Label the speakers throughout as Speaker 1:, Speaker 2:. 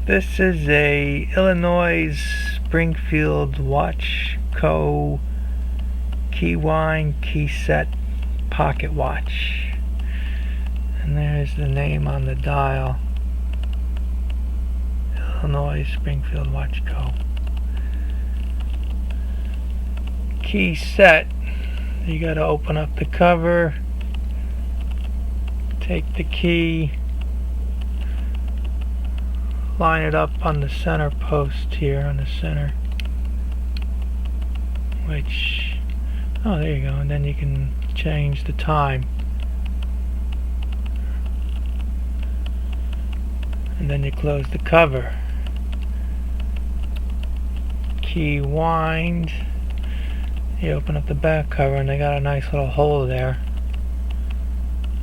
Speaker 1: This is a Illinois Springfield Watch Co. key wind, key set pocket watch. And there's the name on the dial. Illinois Springfield Watch Co. Key set. You got to open up the cover, take the key, line it up on the center post here, on the center, which, oh, there you go, and then you can change the time, and then you close the cover. Key wind, you open up the back cover, and they got a nice little hole there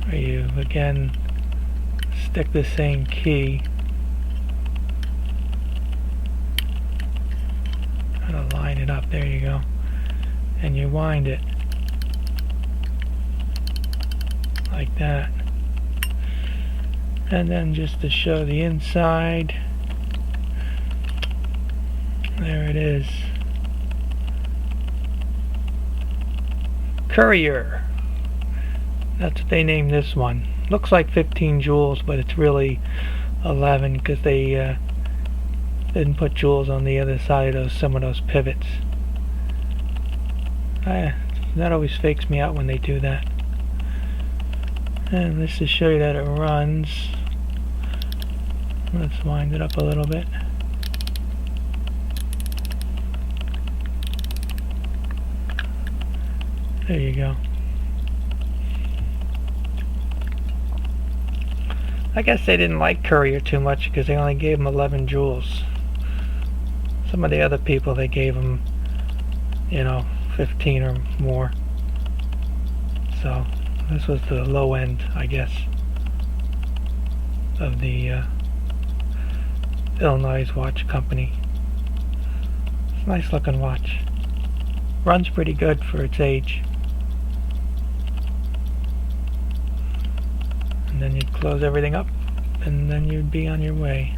Speaker 1: where you again stick the same key. Gotta line it up, there you go, and you wind it like that. And then just to show the inside, there it is. Currier. That's what they named this one. Looks like 15 joules, but it's really 11 because they didn't put joules on the other side of some of those pivots. That always fakes me out when they do that. And let's just show you that it runs. Let's wind it up a little bit. There you go. I guess they didn't like Currier too much because they only gave him 11 joules. Some of the other people, they gave him, 15 or more. So this was the low end, I guess, of the Illinois watch company. It's a nice looking watch. Runs pretty good for its age. And then you'd close everything up, and then you'd be on your way.